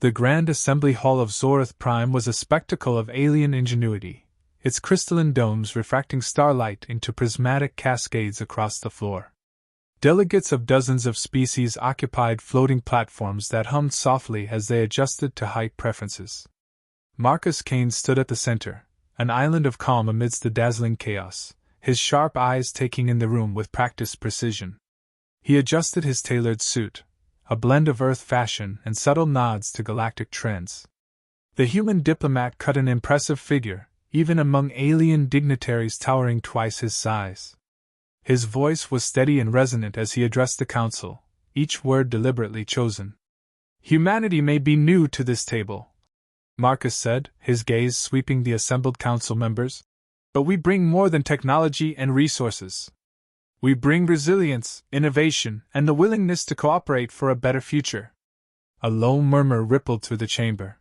The Grand Assembly Hall of Zorith Prime was a spectacle of alien ingenuity, its crystalline domes refracting starlight into prismatic cascades across the floor. Delegates of dozens of species occupied floating platforms that hummed softly as they adjusted to height preferences. Marcus Kane stood at the center, an island of calm amidst the dazzling chaos, his sharp eyes taking in the room with practiced precision. He adjusted his tailored suit, a blend of Earth fashion and subtle nods to galactic trends. The human diplomat cut an impressive figure, even among alien dignitaries towering twice his size. His voice was steady and resonant as he addressed the council, each word deliberately chosen. "Humanity may be new to this table," Marcus said, his gaze sweeping the assembled council members, "but we bring more than technology and resources. We bring resilience, innovation, and the willingness to cooperate for a better future." A low murmur rippled through the chamber.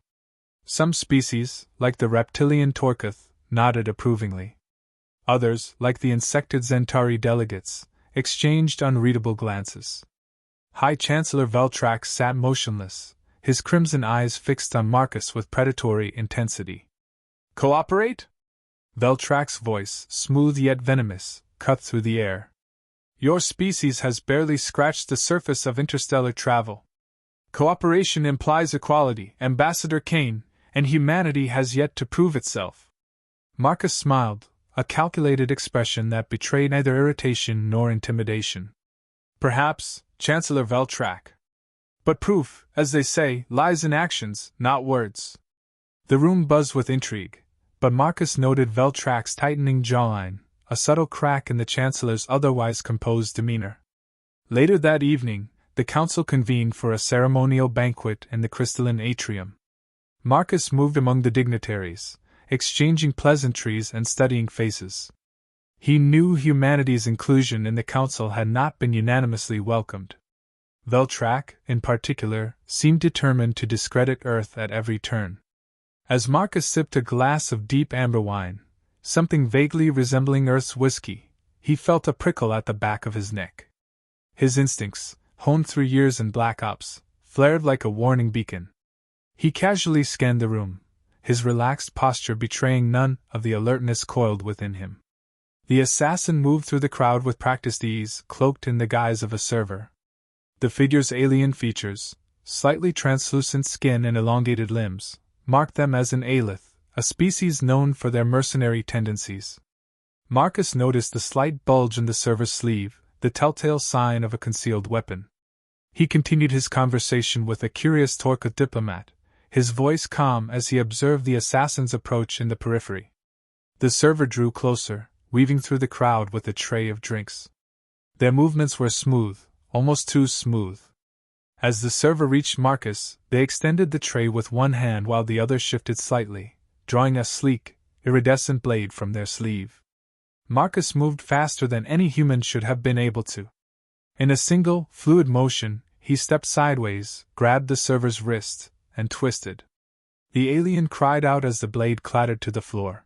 Some species, like the reptilian Torquath, nodded approvingly. Others, like the insected Zentari delegates, exchanged unreadable glances. High Chancellor Veltrax sat motionless, his crimson eyes fixed on Marcus with predatory intensity. "Cooperate?" Veltrax's voice, smooth yet venomous, cut through the air. "Your species has barely scratched the surface of interstellar travel. Cooperation implies equality, Ambassador Kane, and humanity has yet to prove itself." Marcus smiled, a calculated expression that betrayed neither irritation nor intimidation. "Perhaps, Chancellor Veltrax. But proof, as they say, lies in actions, not words." The room buzzed with intrigue, but Marcus noted Veltrax's tightening jawline, a subtle crack in the Chancellor's otherwise composed demeanor. Later that evening, the council convened for a ceremonial banquet in the crystalline atrium. Marcus moved among the dignitaries, exchanging pleasantries and studying faces. He knew humanity's inclusion in the council had not been unanimously welcomed. Veltrax, in particular, seemed determined to discredit Earth at every turn. As Marcus sipped a glass of deep amber wine, something vaguely resembling Earth's whiskey, he felt a prickle at the back of his neck. His instincts, honed through years in Black Ops, flared like a warning beacon. He casually scanned the room, his relaxed posture betraying none of the alertness coiled within him. The assassin moved through the crowd with practiced ease, cloaked in the guise of a server. The figure's alien features, slightly translucent skin and elongated limbs, marked them as an Aelith, a species known for their mercenary tendencies. Marcus noticed the slight bulge in the server's sleeve, the telltale sign of a concealed weapon. He continued his conversation with a curious Torquath diplomat, his voice calm as he observed the assassin's approach in the periphery. The server drew closer, weaving through the crowd with a tray of drinks. Their movements were smooth, almost too smooth. As the server reached Marcus, they extended the tray with one hand while the other shifted slightly, drawing a sleek, iridescent blade from their sleeve. Marcus moved faster than any human should have been able to. In a single, fluid motion, he stepped sideways, grabbed the server's wrist, and twisted. The alien cried out as the blade clattered to the floor.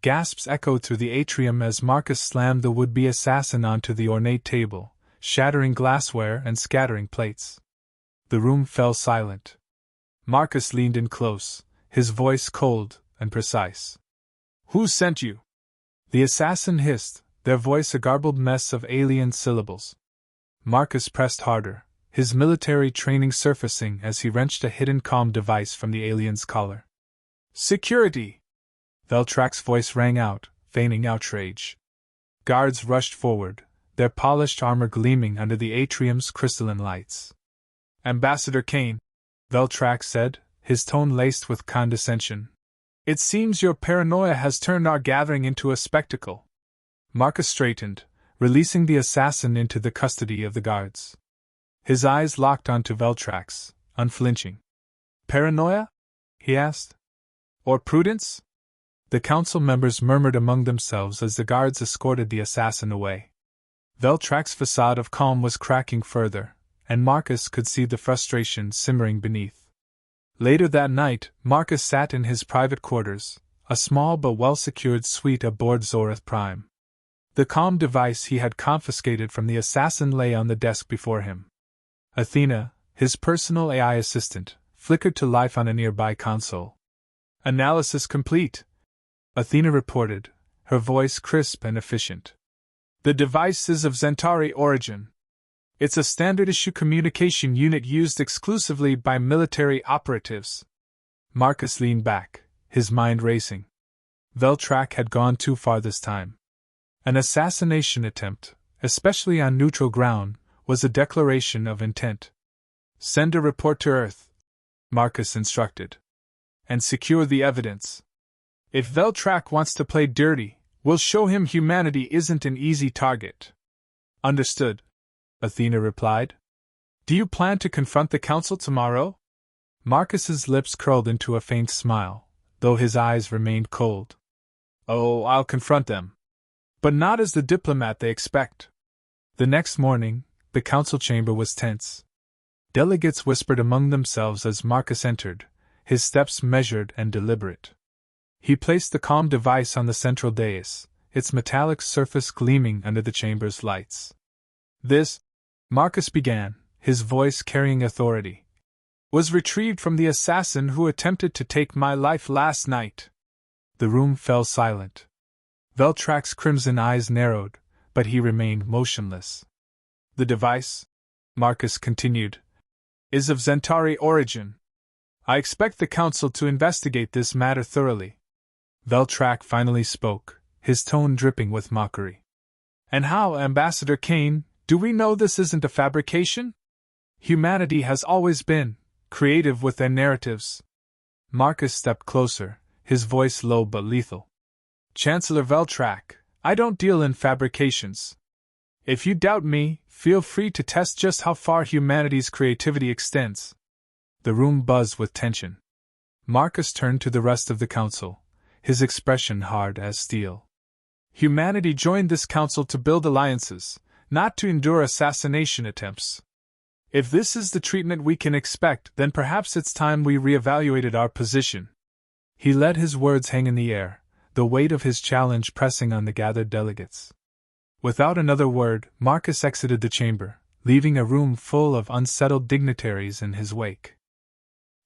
Gasps echoed through the atrium as Marcus slammed the would-be assassin onto the ornate table, shattering glassware and scattering plates. The room fell silent. Marcus leaned in close, his voice cold and precise. "Who sent you?" The assassin hissed, their voice a garbled mess of alien syllables. Marcus pressed harder, his military training surfacing as he wrenched a hidden comm device from the alien's collar. "Security!" Veltrax's voice rang out, feigning outrage. Guards rushed forward, their polished armor gleaming under the atrium's crystalline lights. "Ambassador Kane," Veltrax said, his tone laced with condescension, "it seems your paranoia has turned our gathering into a spectacle." Marcus straightened, releasing the assassin into the custody of the guards. His eyes locked onto Veltrax, unflinching. "Paranoia?" he asked. "Or prudence?" The council members murmured among themselves as the guards escorted the assassin away. Veltrax's facade of calm was cracking further, and Marcus could see the frustration simmering beneath. Later that night, Marcus sat in his private quarters, a small but well-secured suite aboard Zorith Prime. The comm device he had confiscated from the assassin lay on the desk before him. Athena, his personal AI assistant, flickered to life on a nearby console. Analysis complete, Athena reported, her voice crisp and efficient. The device is of Centauri origin. It's a standard-issue communication unit used exclusively by military operatives. Marcus leaned back, his mind racing. Veltrak had gone too far this time. An assassination attempt, especially on neutral ground, was a declaration of intent. Send a report to Earth, Marcus instructed. And secure the evidence. If Veltrak wants to play dirty, we'll show him humanity isn't an easy target. Understood, Athena replied. Do you plan to confront the Council tomorrow? Marcus's lips curled into a faint smile, though his eyes remained cold. Oh, I'll confront them. But not as the diplomat they expect. The next morning, the council chamber was tense. Delegates whispered among themselves as Marcus entered, his steps measured and deliberate. He placed the comm device on the central dais, its metallic surface gleaming under the chamber's lights. This, Marcus began, his voice carrying authority, was retrieved from the assassin who attempted to take my life last night. The room fell silent. Veltrak's crimson eyes narrowed, but he remained motionless. The device, Marcus continued, is of Centauri origin. I expect the Council to investigate this matter thoroughly. Veltrak finally spoke, his tone dripping with mockery. And how, Ambassador Kane, do we know this isn't a fabrication? Humanity has always been creative with their narratives. Marcus stepped closer, his voice low but lethal. Chancellor Veltrak, I don't deal in fabrications. If you doubt me, feel free to test just how far humanity's creativity extends. The room buzzed with tension. Marcus turned to the rest of the council, his expression hard as steel. Humanity joined this council to build alliances, not to endure assassination attempts. If this is the treatment we can expect, then perhaps it's time we reevaluated our position. He let his words hang in the air, the weight of his challenge pressing on the gathered delegates. Without another word, Marcus exited the chamber, leaving a room full of unsettled dignitaries in his wake.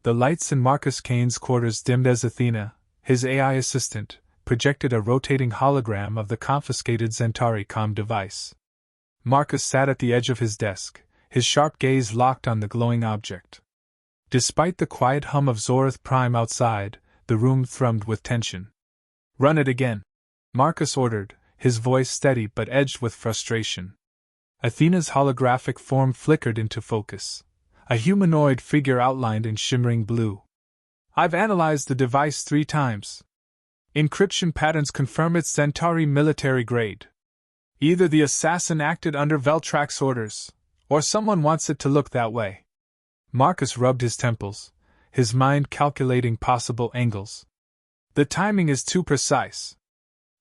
The lights in Marcus Kane's quarters dimmed as Athena, his AI assistant, projected a rotating hologram of the confiscated Centauri comm device. Marcus sat at the edge of his desk, his sharp gaze locked on the glowing object. Despite the quiet hum of Zorith Prime outside, the room thrummed with tension. Run it again, Marcus ordered, his voice steady but edged with frustration. Athena's holographic form flickered into focus, a humanoid figure outlined in shimmering blue. I've analyzed the device 3 times. Encryption patterns confirm it's Centauri military grade. Either the assassin acted under Veltrak's orders, or someone wants it to look that way. Marcus rubbed his temples, his mind calculating possible angles. The timing is too precise.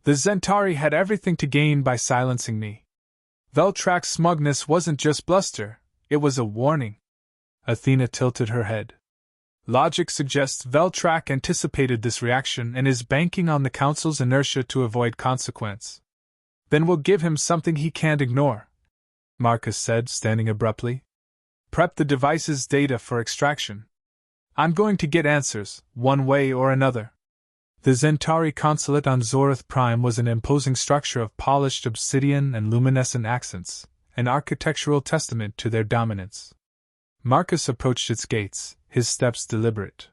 The Centauri had everything to gain by silencing me. Veltrak's smugness wasn't just bluster, it was a warning. Athena tilted her head. Logic suggests Veltrak anticipated this reaction and is banking on the Council's inertia to avoid consequence. Then we'll give him something he can't ignore, Marcus said, standing abruptly. Prep the device's data for extraction. I'm going to get answers, one way or another. The Centauri consulate on Zorith Prime was an imposing structure of polished obsidian and luminescent accents, an architectural testament to their dominance. Marcus approached its gates, his steps deliberate.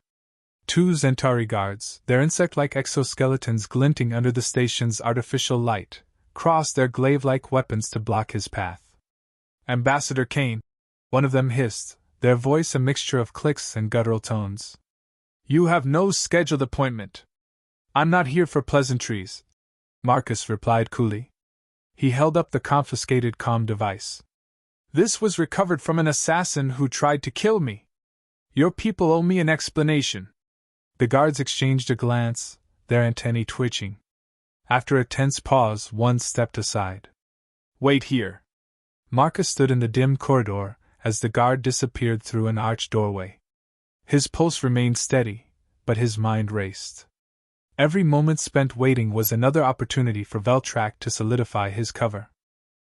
2 Centauri guards, their insect-like exoskeletons glinting under the station's artificial light, crossed their glaive-like weapons to block his path. Ambassador Kane, one of them hissed, their voice a mixture of clicks and guttural tones. You have no scheduled appointment. I'm not here for pleasantries, Marcus replied coolly. He held up the confiscated comm device. This was recovered from an assassin who tried to kill me. Your people owe me an explanation. The guards exchanged a glance, their antennae twitching. After a tense pause, one stepped aside. Wait here. Marcus stood in the dim corridor as the guard disappeared through an arched doorway. His pulse remained steady, but his mind raced. Every moment spent waiting was another opportunity for Veltrak to solidify his cover.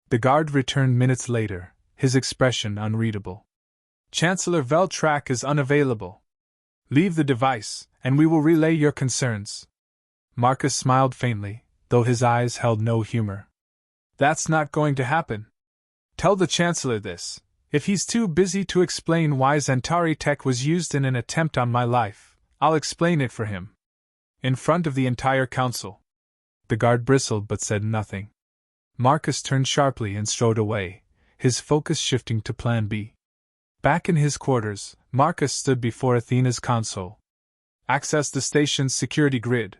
The guard returned minutes later, his expression unreadable. Chancellor Veltrak is unavailable. Leave the device, and we will relay your concerns. Marcus smiled faintly, though his eyes held no humor. That's not going to happen. Tell the Chancellor this. If he's too busy to explain why Zentari tech was used in an attempt on my life, I'll explain it for him. In front of the entire council. The guard bristled but said nothing. Marcus turned sharply and strode away, his focus shifting to Plan B. Back in his quarters, Marcus stood before Athena's console. Access the station's security grid,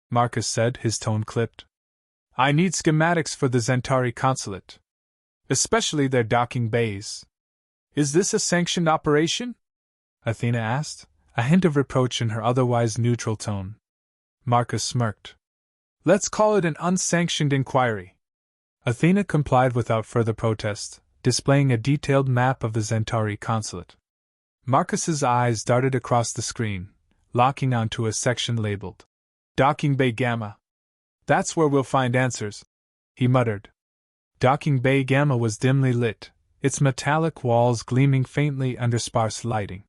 Marcus said, his tone clipped. I need schematics for the Zentari consulate. Especially their docking bays. Is this a sanctioned operation? Athena asked, a hint of reproach in her otherwise neutral tone. Marcus smirked. Let's call it an unsanctioned inquiry. Athena complied without further protest, displaying a detailed map of the Zentari consulate. Marcus's eyes darted across the screen, locking onto a section labeled Docking Bay Gamma. That's where we'll find answers, he muttered. Docking Bay Gamma was dimly lit, its metallic walls gleaming faintly under sparse lighting.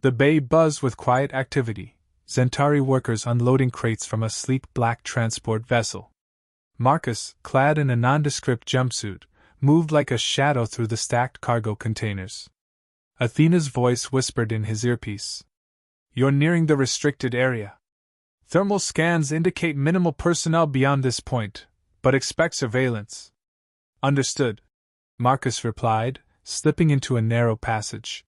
The bay buzzed with quiet activity, Zentari workers unloading crates from a sleek black transport vessel. Marcus, clad in a nondescript jumpsuit, moved like a shadow through the stacked cargo containers. Athena's voice whispered in his earpiece. You're nearing the restricted area. Thermal scans indicate minimal personnel beyond this point, but expect surveillance. Understood, Marcus replied, slipping into a narrow passage.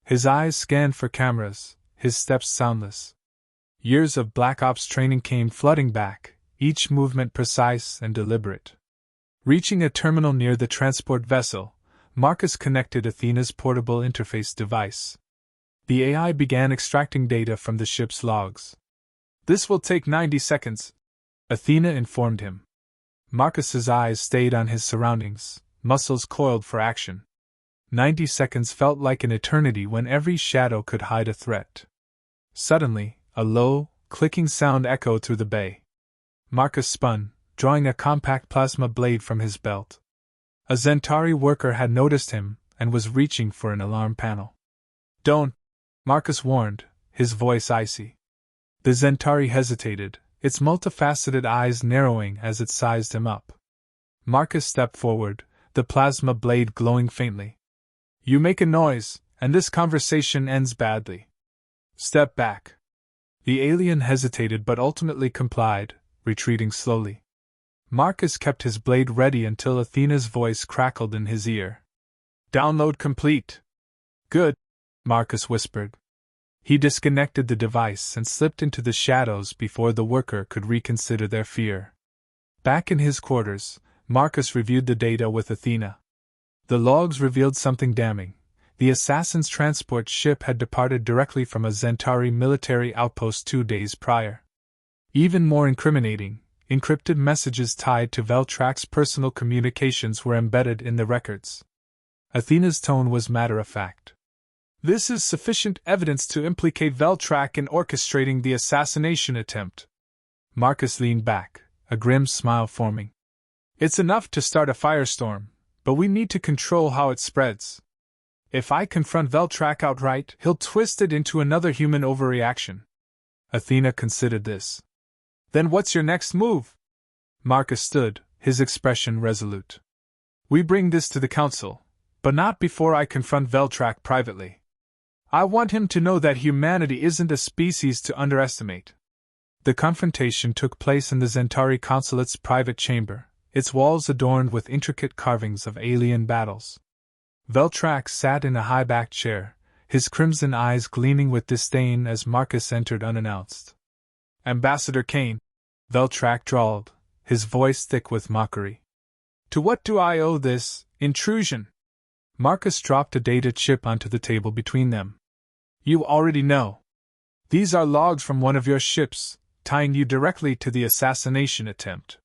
His eyes scanned for cameras, his steps soundless. Years of Black Ops training came flooding back, each movement precise and deliberate. Reaching a terminal near the transport vessel, Marcus connected Athena's portable interface device. The AI began extracting data from the ship's logs. This will take 90 seconds, Athena informed him. Marcus's eyes stayed on his surroundings, muscles coiled for action. 90 seconds felt like an eternity when every shadow could hide a threat. Suddenly, a low, clicking sound echoed through the bay. Marcus spun, drawing a compact plasma blade from his belt. A Zentari worker had noticed him and was reaching for an alarm panel. Don't, Marcus warned, his voice icy. The Zentari hesitated, its multifaceted eyes narrowing as it sized him up. Marcus stepped forward, the plasma blade glowing faintly. You make a noise, and this conversation ends badly. Step back. The alien hesitated but ultimately complied, retreating slowly. Marcus kept his blade ready until Athena's voice crackled in his ear. Download complete. Good, Marcus whispered. He disconnected the device and slipped into the shadows before the worker could reconsider their fear. Back in his quarters, Marcus reviewed the data with Athena. The logs revealed something damning. The assassin's transport ship had departed directly from a Zentari military outpost 2 days prior. Even more incriminating, encrypted messages tied to Veltrak's personal communications were embedded in the records. Athena's tone was matter-of-fact. This is sufficient evidence to implicate Veltrak in orchestrating the assassination attempt. Marcus leaned back, a grim smile forming. It's enough to start a firestorm, but we need to control how it spreads. If I confront Veltrak outright, he'll twist it into another human overreaction. Athena considered this. Then what's your next move? Marcus stood, his expression resolute. We bring this to the council, but not before I confront Veltrak privately. I want him to know that humanity isn't a species to underestimate. The confrontation took place in the Zentari consulate's private chamber, its walls adorned with intricate carvings of alien battles. Veltrak sat in a high-backed chair, his crimson eyes gleaming with disdain as Marcus entered unannounced. Ambassador Kane, Veltrak drawled, his voice thick with mockery. To what do I owe this intrusion? Marcus dropped a data chip onto the table between them. You already know. These are logs from one of your ships, tying you directly to the assassination attempt.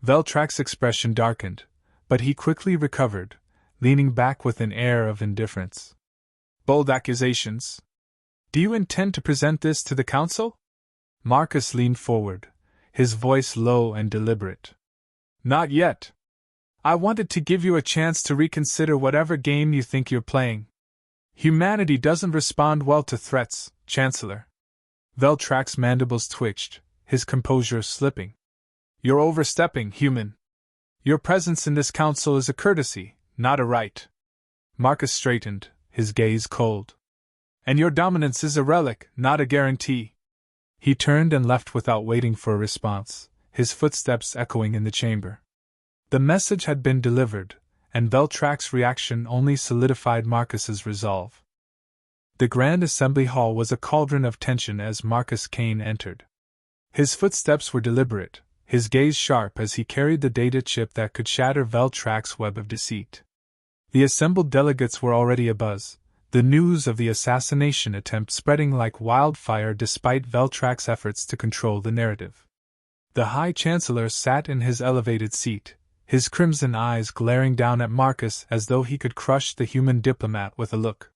Veltrak's expression darkened, but he quickly recovered, leaning back with an air of indifference. Bold accusations. Do you intend to present this to the council? Marcus leaned forward, his voice low and deliberate. Not yet. I wanted to give you a chance to reconsider whatever game you think you're playing. Humanity doesn't respond well to threats, Chancellor. Veltrax's mandibles twitched, his composure slipping. You're overstepping, human. Your presence in this council is a courtesy, not a right. Marcus straightened, his gaze cold. And your dominance is a relic, not a guarantee. He turned and left without waiting for a response, his footsteps echoing in the chamber. The message had been delivered, and Veltrax's reaction only solidified Marcus's resolve. The Grand Assembly Hall was a cauldron of tension as Marcus Kane entered. His footsteps were deliberate, his gaze sharp as he carried the data chip that could shatter Veltrax's web of deceit. The assembled delegates were already abuzz, the news of the assassination attempt spreading like wildfire despite Veltrax's efforts to control the narrative. The High Chancellor sat in his elevated seat, his crimson eyes glaring down at Marcus as though he could crush the human diplomat with a look.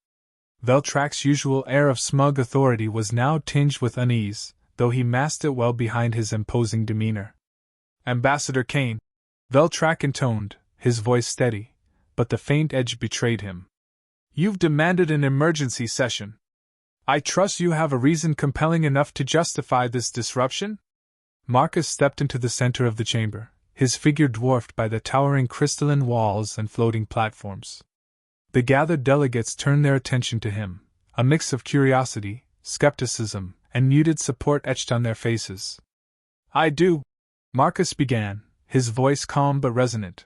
Veltrax's usual air of smug authority was now tinged with unease, though he masked it well behind his imposing demeanor. Ambassador Kane, Veltrax intoned, his voice steady, but the faint edge betrayed him. You've demanded an emergency session. I trust you have a reason compelling enough to justify this disruption? Marcus stepped into the center of the chamber, his figure dwarfed by the towering crystalline walls and floating platforms. The gathered delegates turned their attention to him, a mix of curiosity, skepticism, and muted support etched on their faces. I do, Marcus began, his voice calm but resonant.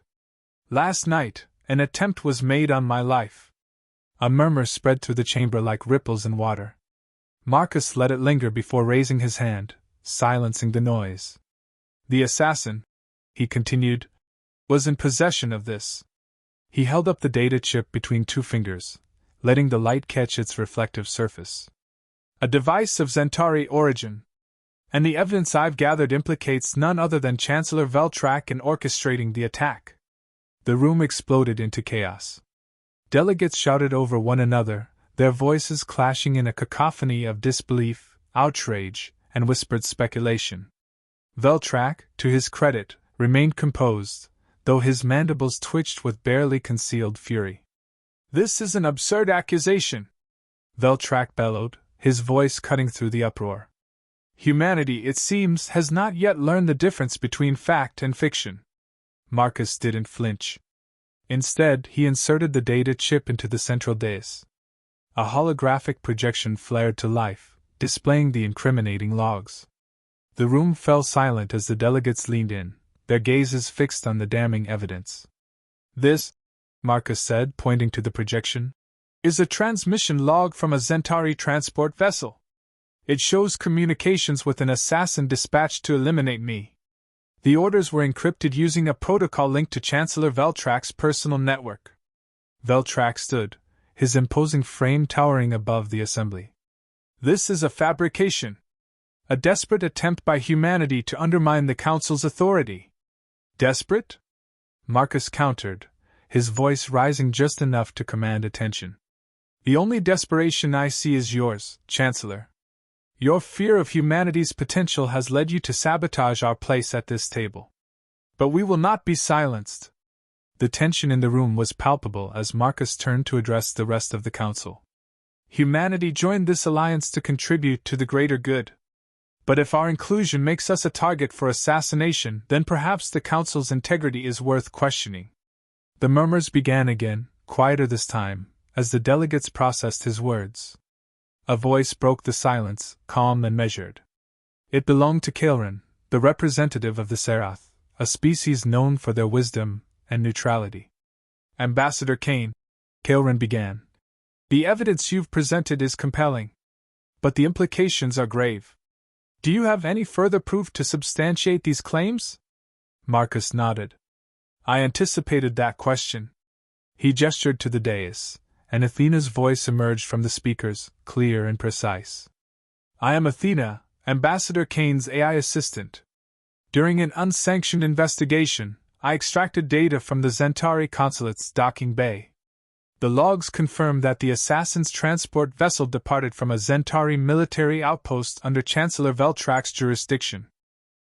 Last night, an attempt was made on my life. A murmur spread through the chamber like ripples in water. Marcus let it linger before raising his hand, silencing the noise. The assassin, he continued, was in possession of this. He held up the data chip between two fingers, letting the light catch its reflective surface. A device of Zentari origin. And the evidence I've gathered implicates none other than Chancellor Veltrax in orchestrating the attack. The room exploded into chaos. Delegates shouted over one another, their voices clashing in a cacophony of disbelief, outrage, and whispered speculation. Veltrax, to his credit, remained composed, though his mandibles twitched with barely concealed fury. This is an absurd accusation, Veltrax bellowed, his voice cutting through the uproar. Humanity, it seems, has not yet learned the difference between fact and fiction. Marcus didn't flinch. Instead, he inserted the data chip into the central dais. A holographic projection flared to life, displaying the incriminating logs. The room fell silent as the delegates leaned in, their gazes fixed on the damning evidence. This, Marcus said, pointing to the projection, is a transmission log from a Zentari transport vessel. It shows communications with an assassin dispatched to eliminate me. The orders were encrypted using a protocol linked to Chancellor Veltrax's personal network. Veltrax stood, his imposing frame towering above the assembly. This is a fabrication. A desperate attempt by humanity to undermine the Council's authority. Desperate? Marcus countered, his voice rising just enough to command attention. The only desperation I see is yours, Chancellor. Your fear of humanity's potential has led you to sabotage our place at this table. But we will not be silenced. The tension in the room was palpable as Marcus turned to address the rest of the council. Humanity joined this alliance to contribute to the greater good. But if our inclusion makes us a target for assassination, then perhaps the council's integrity is worth questioning. The murmurs began again, quieter this time, as the delegates processed his words. A voice broke the silence, calm and measured. It belonged to Kael'ren, the representative of the Serath, a species known for their wisdom and neutrality. Ambassador Kane, Kael'ren began. The evidence you've presented is compelling. But the implications are grave. Do you have any further proof to substantiate these claims? Marcus nodded. I anticipated that question. He gestured to the dais, and Athena's voice emerged from the speakers, clear and precise. I am Athena, Ambassador Kane's AI assistant. During an unsanctioned investigation, I extracted data from the Zentari consulate's docking bay. The logs confirm that the assassin's transport vessel departed from a Zentari military outpost under Chancellor Veltrax's jurisdiction.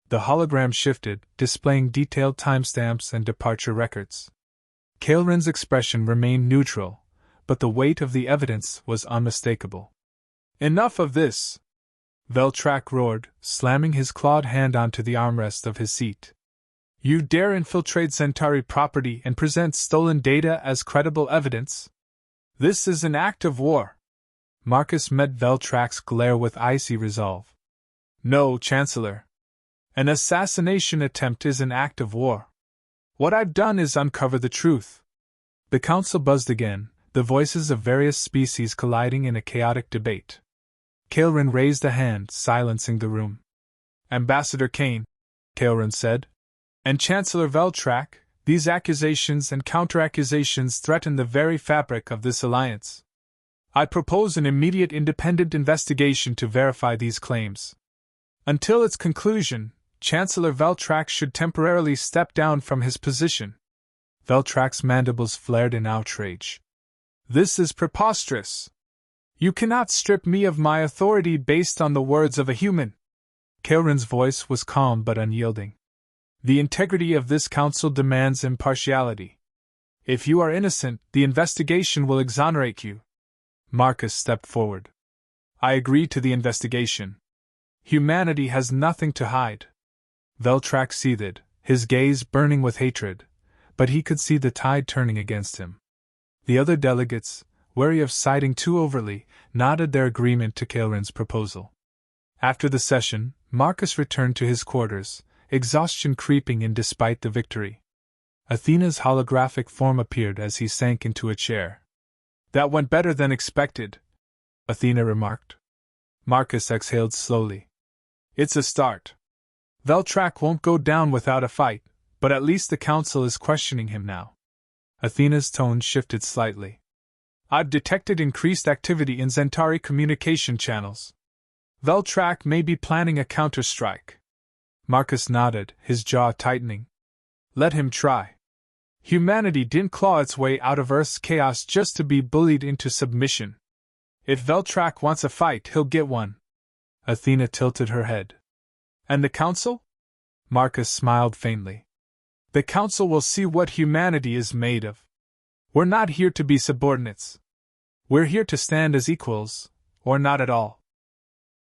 The hologram shifted, displaying detailed timestamps and departure records. Kael'ren's expression remained neutral, but the weight of the evidence was unmistakable. "Enough of this!" Veltrak roared, slamming his clawed hand onto the armrest of his seat. "You dare infiltrate Centauri property and present stolen data as credible evidence? This is an act of war!" Marcus met Veltrak's glare with icy resolve. "No, Chancellor. An assassination attempt is an act of war. What I've done is uncover the truth." The council buzzed again, the voices of various species colliding in a chaotic debate. Kael'ren raised a hand, silencing the room. "Ambassador Kane," Kael'ren said, "and Chancellor Veltrak, these accusations and counteraccusations threaten the very fabric of this alliance. I propose an immediate independent investigation to verify these claims. Until its conclusion, Chancellor Veltrak should temporarily step down from his position." Veltrak's mandibles flared in outrage. "This is preposterous! You cannot strip me of my authority based on the words of a human." Kael'ren's voice was calm but unyielding. "The integrity of this council demands impartiality. If you are innocent, the investigation will exonerate you." Marcus stepped forward. "I agree to the investigation. Humanity has nothing to hide." Veltrak seethed, his gaze burning with hatred, but he could see the tide turning against him. The other delegates, wary of siding too overtly, nodded their agreement to Kael'ren's proposal. After the session, Marcus returned to his quarters, exhaustion creeping in despite the victory. Athena's holographic form appeared as he sank into a chair. "That went better than expected," Athena remarked. Marcus exhaled slowly. "It's a start. Veltrak won't go down without a fight, but at least the council is questioning him now." Athena's tone shifted slightly. "I've detected increased activity in Centauri communication channels. Veltrak may be planning a counterstrike." Marcus nodded, his jaw tightening. "Let him try. Humanity didn't claw its way out of Earth's chaos just to be bullied into submission. If Veltrak wants a fight, he'll get one." Athena tilted her head. "And the council?" Marcus smiled faintly. "The council will see what humanity is made of. We're not here to be subordinates. We're here to stand as equals, or not at all."